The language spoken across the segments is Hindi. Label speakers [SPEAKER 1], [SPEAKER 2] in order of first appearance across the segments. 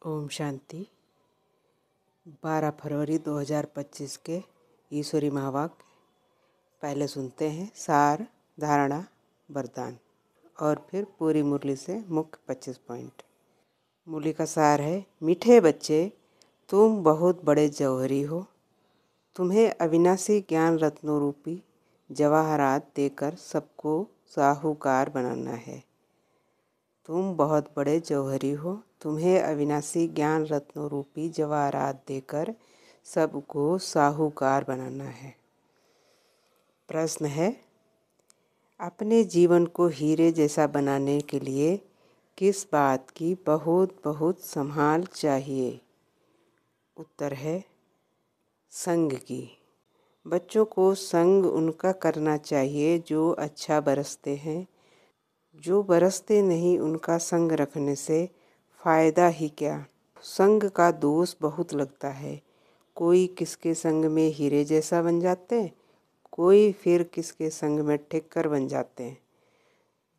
[SPEAKER 1] ओम शांति। 12 फरवरी 2025 के ईश्वरी महावाक्य पहले सुनते हैं। सार, धारणा, वरदान और फिर पूरी मुरली से मुख्य 25 पॉइंट। मुरली का सार है। मीठे बच्चे, तुम बहुत बड़े जौहरी हो। तुम्हें अविनाशी ज्ञान रत्नों रूपी जवाहरात देकर सबको साहूकार बनाना है। तुम बहुत बड़े जौहरी हो। तुम्हें अविनाशी ज्ञान रत्नों रूपी जवाहरात देकर सबको साहूकार बनाना है। प्रश्न है, अपने जीवन को हीरे जैसा बनाने के लिए किस बात की बहुत बहुत संभाल चाहिए? उत्तर है संग की। बच्चों को संग उनका करना चाहिए जो अच्छा बरसते हैं। जो बरसते नहीं उनका संग रखने से फ़ायदा ही क्या। संग का दोष बहुत लगता है। कोई किसके संग में हीरे जैसा बन जाते हैं, कोई फिर किसके संग में ठिक्कर बन जाते हैं।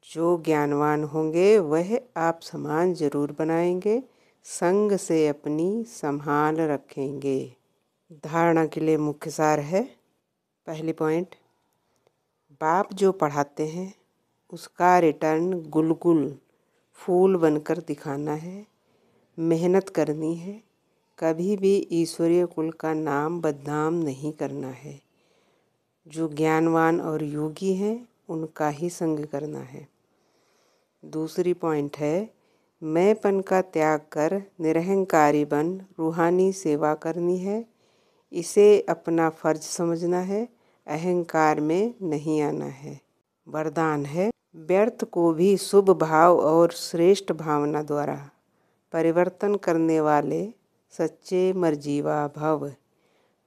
[SPEAKER 1] जो ज्ञानवान होंगे वह आप समान जरूर बनाएंगे, संग से अपनी संभाल रखेंगे। धारणा के लिए मुख्य सार है। पहली पॉइंट, बाप जो पढ़ाते हैं उसका रिटर्न गुलगुल फूल बनकर दिखाना है। मेहनत करनी है। कभी भी ईश्वरीय कुल का नाम बदनाम नहीं करना है। जो ज्ञानवान और योगी हैं उनका ही संग करना है। दूसरी पॉइंट है, मैंपन का त्याग कर निरहंकारी बन रूहानी सेवा करनी है। इसे अपना फर्ज समझना है, अहंकार में नहीं आना है। वरदान है, व्यर्थ को भी शुभ भाव और श्रेष्ठ भावना द्वारा परिवर्तन करने वाले सच्चे मर्जीवा भव।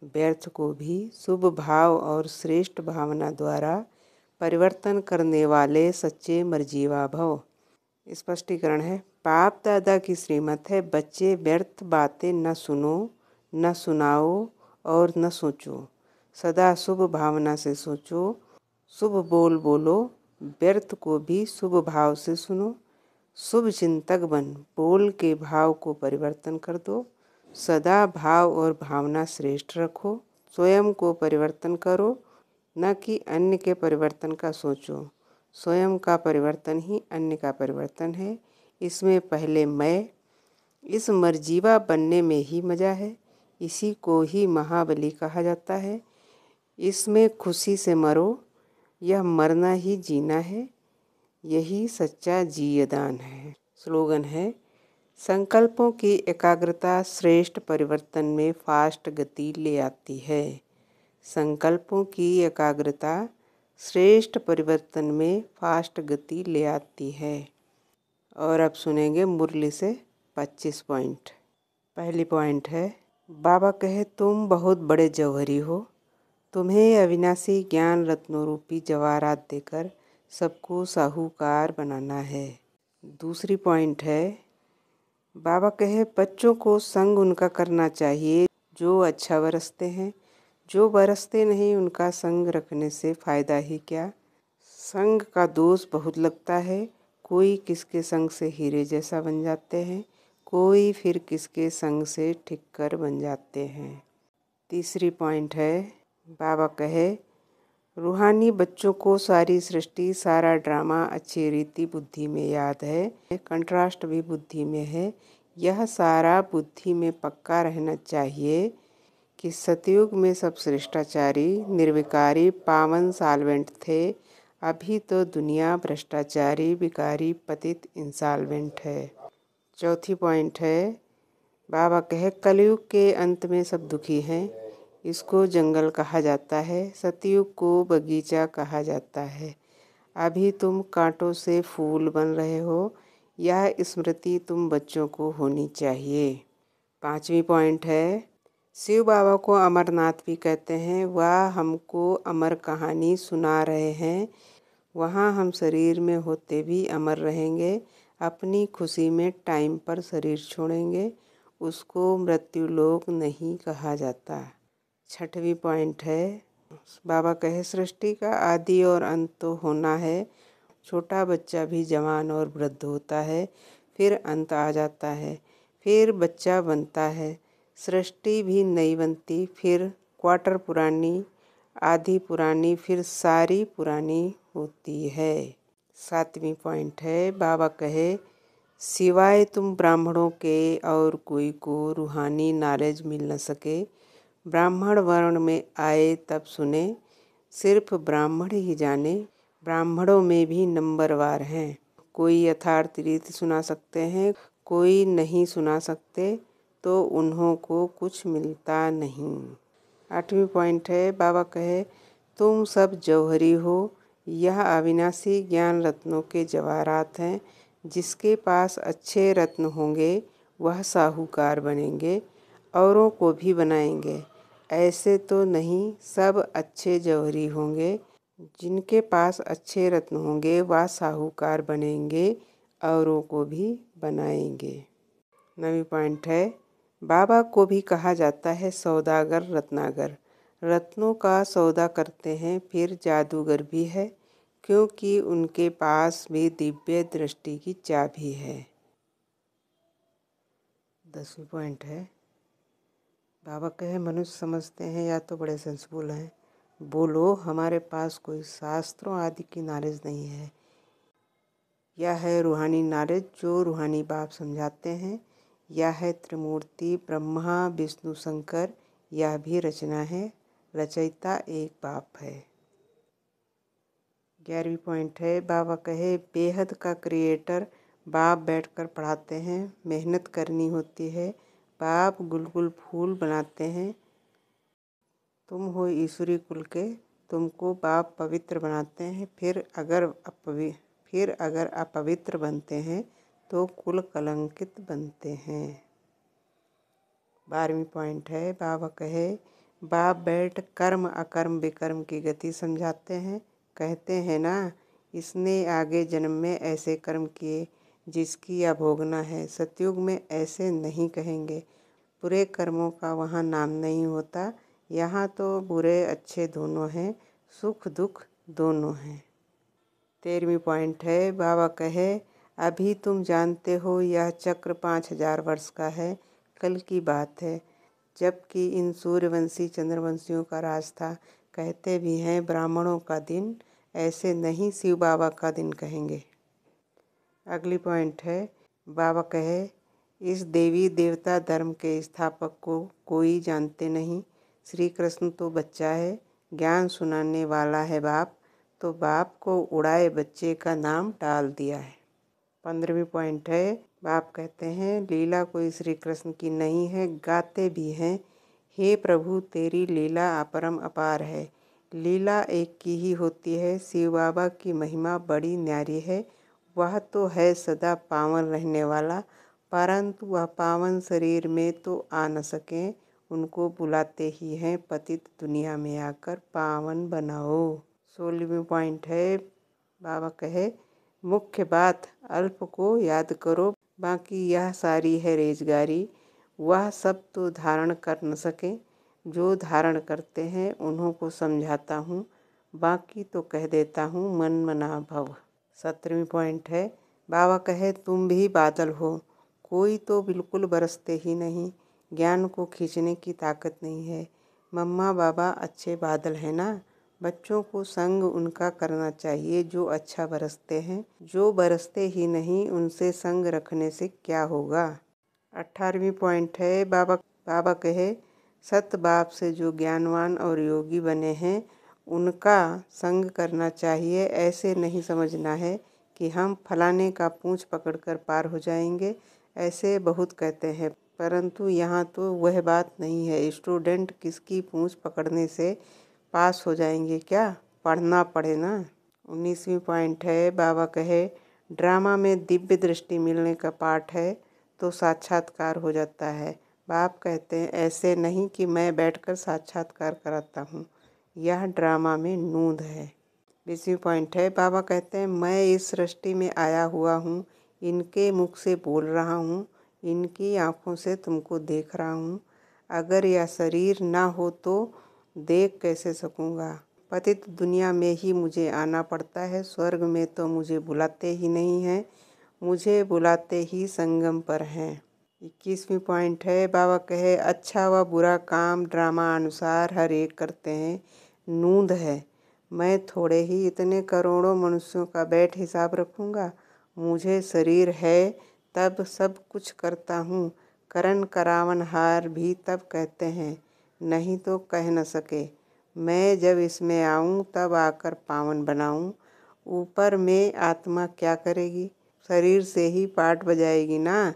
[SPEAKER 1] व्यर्थ को भी शुभ भाव और श्रेष्ठ भावना द्वारा परिवर्तन करने वाले सच्चे मर्जीवा भव। स्पष्टीकरण है, बाप दादा की श्रीमत है, बच्चे व्यर्थ बातें न सुनो, न सुनाओ और न सोचो। सदा शुभ भावना से सोचो, शुभ बोल बोलो। व्यर्थ को भी शुभ भाव से सुनो। शुभ चिंतक बन बोल के भाव को परिवर्तन कर दो। सदा भाव और भावना श्रेष्ठ रखो। स्वयं को परिवर्तन करो, न कि अन्य के परिवर्तन का सोचो। स्वयं का परिवर्तन ही अन्य का परिवर्तन है। इसमें पहले मैं, इस मर्जीवा बनने में ही मजा है। इसी को ही महाबली कहा जाता है। इसमें खुशी से मरो, यह मरना ही जीना है। यही सच्चा जीयदान है। स्लोगन है, संकल्पों की एकाग्रता श्रेष्ठ परिवर्तन में फास्ट गति ले आती है। संकल्पों की एकाग्रता श्रेष्ठ परिवर्तन में फास्ट गति ले आती है। और अब सुनेंगे मुरली से 25 पॉइंट। पहली पॉइंट है, बाबा कहे तुम बहुत बड़े जौहरी हो। तुम्हें अविनाशी ज्ञान रत्नों रूपी जवाहरात देकर सबको साहूकार बनाना है। दूसरी पॉइंट है, बाबा कहे बच्चों को संग उनका करना चाहिए जो अच्छा बरसते हैं। जो बरसते नहीं उनका संग रखने से फ़ायदा ही क्या। संग का दोष बहुत लगता है। कोई किसके संग से हीरे जैसा बन जाते हैं, कोई फिर किसके संग से ठिक्कर बन जाते हैं। तीसरी पॉइंट है, बाबा कहे रूहानी बच्चों को सारी सृष्टि सारा ड्रामा अच्छी रीति बुद्धि में याद है, कंट्रास्ट भी बुद्धि में है। यह सारा बुद्धि में पक्का रहना चाहिए कि सतयुग में सब श्रेष्ठाचारी निर्विकारी पावन साल्वेंट थे। अभी तो दुनिया भ्रष्टाचारी विकारी पतित इंसाल्वेंट है। चौथी पॉइंट है, बाबा कहे कलयुग के अंत में सब दुखी हैं। इसको जंगल कहा जाता है, सतयुग को बगीचा कहा जाता है। अभी तुम कांटों से फूल बन रहे हो, यह स्मृति तुम बच्चों को होनी चाहिए। पांचवी पॉइंट है, शिव बाबा को अमरनाथ भी कहते हैं। वह हमको अमर कहानी सुना रहे हैं। वहाँ हम शरीर में होते भी अमर रहेंगे। अपनी खुशी में टाइम पर शरीर छोड़ेंगे। उसको मृत्यु लोक नहीं कहा जाता। छठवीं पॉइंट है, बाबा कहे सृष्टि का आदि और अंत तो होना है। छोटा बच्चा भी जवान और वृद्ध होता है, फिर अंत आ जाता है। फिर बच्चा बनता है। सृष्टि भी नई बनती, फिर क्वार्टर पुरानी, आधी पुरानी, फिर सारी पुरानी होती है। 7वीं पॉइंट है, बाबा कहे सिवाय तुम ब्राह्मणों के और कोई को रूहानी नॉलेज मिल न सके। ब्राह्मण वर्ण में आए तब सुने, सिर्फ ब्राह्मण ही जाने। ब्राह्मणों में भी नंबरवार हैं, कोई यथार्थ रीति सुना सकते हैं, कोई नहीं सुना सकते, तो उन्हों को कुछ मिलता नहीं। 8वीं पॉइंट है, बाबा कहे तुम सब जौहरी हो, यह अविनाशी ज्ञान रत्नों के जवाहरात हैं। जिसके पास अच्छे रत्न होंगे वह साहूकार बनेंगे, औरों को भी बनाएंगे। ऐसे तो नहीं, सब अच्छे जौहरी होंगे। जिनके पास अच्छे रत्न होंगे वह साहूकार बनेंगे, औरों को भी बनाएंगे। 9वीं पॉइंट है, बाबा को भी कहा जाता है सौदागर रत्नागर। रत्नों का सौदा करते हैं, फिर जादूगर भी है, क्योंकि उनके पास भी दिव्य दृष्टि की चाबी है। 10वीं पॉइंट है, बाबा कहे मनुष्य समझते हैं या तो बड़े सेंसफुल हैं। बोलो हमारे पास कोई शास्त्रों आदि की नॉलेज नहीं है। यह है रूहानी नॉलेज जो रूहानी बाप समझाते हैं। यह है त्रिमूर्ति ब्रह्मा विष्णु शंकर, यह भी रचना है, रचयिता एक बाप है। 11वीं पॉइंट है, बाबा कहे बेहद का क्रिएटर बाप बैठकर पढ़ाते हैं। मेहनत करनी होती है, बाप गुलगुल फूल बनाते हैं। तुम हो ईश्वरी कुल के, तुमको बाप पवित्र बनाते हैं। फिर अगर अपवित्र बनते हैं तो कुल कलंकित बनते हैं। 12वीं पॉइंट है, बाबा कहे बाप बैठ कर्म अकर्म विकर्म की गति समझाते हैं। कहते हैं ना, इसने आगे जन्म में ऐसे कर्म किए जिसकी अभोगना है। सतयुग में ऐसे नहीं कहेंगे, बुरे कर्मों का वहाँ नाम नहीं होता। यहाँ तो बुरे अच्छे दोनों हैं, सुख दुख दोनों हैं। 13वीं पॉइंट है, बाबा कहे अभी तुम जानते हो यह चक्र 5000 वर्ष का है, कल की बात है, जबकि इन सूर्यवंशी चंद्रवंशियों का राज था। कहते भी हैं ब्राह्मणों का दिन, ऐसे नहीं शिव बाबा का दिन कहेंगे। अगली पॉइंट है, बाबा कहे इस देवी देवता धर्म के स्थापक को कोई जानते नहीं। श्री कृष्ण तो बच्चा है, ज्ञान सुनाने वाला है बाप, तो बाप को उड़ाए बच्चे का नाम डाल दिया है। 15वीं पॉइंट है, बाप कहते हैं लीला कोई श्री कृष्ण की नहीं है, गाते भी हैं हे प्रभु तेरी लीला अपरम अपार है। लीला एक की ही होती है। शिव बाबा की महिमा बड़ी न्यारी है। वह तो है सदा पावन रहने वाला, परंतु वह पावन शरीर में तो आ न सके। उनको बुलाते ही हैं पतित दुनिया में आकर पावन बनाओ। 16वीं पॉइंट है, बाबा कहे मुख्य बात अल्प को याद करो, बाकी यह सारी है रेजगारी। वह सब तो धारण कर न सके, जो धारण करते हैं उन्हों को समझाता हूँ, बाकी तो कह देता हूँ मन मना भव। 17वीं पॉइंट है, बाबा कहे तुम भी बादल हो, कोई तो बिल्कुल बरसते ही नहीं, ज्ञान को खींचने की ताकत नहीं है। मम्मा बाबा अच्छे बादल है ना, बच्चों को संग उनका करना चाहिए जो अच्छा बरसते हैं। जो बरसते ही नहीं उनसे संग रखने से क्या होगा। 18वीं पॉइंट है, बाबा कहे सत बाप से जो ज्ञानवान और योगी बने हैं उनका संग करना चाहिए। ऐसे नहीं समझना है कि हम फलाने का पूंछ पकड़कर पार हो जाएंगे। ऐसे बहुत कहते हैं, परंतु यहाँ तो वह बात नहीं है। स्टूडेंट किसकी पूंछ पकड़ने से पास हो जाएंगे क्या, पढ़ना पड़े ना। 19वीं पॉइंट है, बाबा कहे ड्रामा में दिव्य दृष्टि मिलने का पाठ है तो साक्षात्कार हो जाता है। बाप कहते हैं ऐसे नहीं कि मैं बैठकर साक्षात्कार कराता हूँ, यह ड्रामा में नूंद है। 20वीं पॉइंट है, बाबा कहते हैं मैं इस सृष्टि में आया हुआ हूँ, इनके मुख से बोल रहा हूँ, इनकी आँखों से तुमको देख रहा हूँ। अगर यह शरीर ना हो तो देख कैसे सकूँगा। पतित दुनिया में ही मुझे आना पड़ता है, स्वर्ग में तो मुझे बुलाते ही नहीं हैं, मुझे बुलाते ही संगम पर हैं। 21वीं पॉइंट है, बाबा कहे अच्छा व बुरा काम ड्रामा अनुसार हर एक करते हैं, नूंद है। मैं थोड़े ही इतने करोड़ों मनुष्यों का बैठ हिसाब रखूँगा। मुझे शरीर है तब सब कुछ करता हूँ। करन करावन हार भी तब कहते हैं, नहीं तो कह न सके। मैं जब इसमें आऊँ तब आकर पावन बनाऊँ। ऊपर में आत्मा क्या करेगी, शरीर से ही पाठ बजाएगी ना।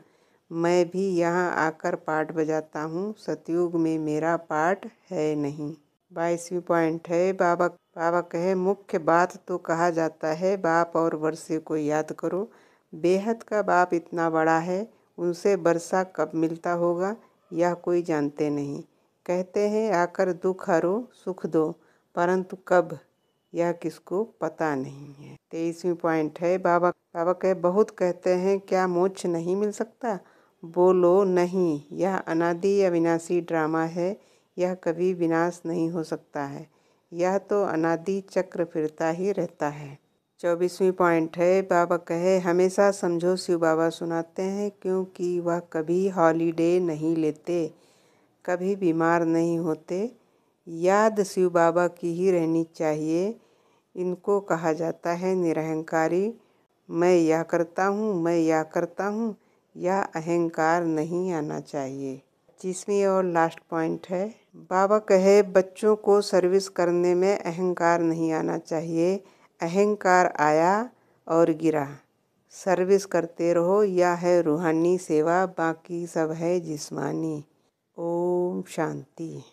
[SPEAKER 1] मैं भी यहाँ आकर पाठ बजाता हूँ, सतयुग में मेरा पाठ है नहीं। 22वीं पॉइंट है, बाबा कहे मुख्य बात तो कहा जाता है बाप और वर्षे को याद करो। बेहद का बाप इतना बड़ा है, उनसे वर्षा कब मिलता होगा यह कोई जानते नहीं। कहते हैं आकर दुख हरो सुख दो, परंतु कब यह किसको पता नहीं है। 23वीं पॉइंट है, बाबा कहे बहुत कहते हैं क्या मोक्ष नहीं मिल सकता। बोलो नहीं, यह अनादि अविनाशी ड्रामा है, यह कभी विनाश नहीं हो सकता है। यह तो अनादि चक्र फिरता ही रहता है। 24वीं पॉइंट है, बाबा कहे हमेशा समझो शिव बाबा सुनाते हैं, क्योंकि वह कभी हॉलीडे नहीं लेते, कभी बीमार नहीं होते। याद शिव बाबा की ही रहनी चाहिए। इनको कहा जाता है निरहंकारी। मैं यह करता हूँ, मैं यह करता हूँ, यह अहंकार नहीं आना चाहिए। 25वीं और लास्ट पॉइंट है, बाबा कहे बच्चों को सर्विस करने में अहंकार नहीं आना चाहिए। अहंकार आया और गिरा। सर्विस करते रहो, यह है रूहानी सेवा, बाकी सब है जिस्मानी। ओम शांति।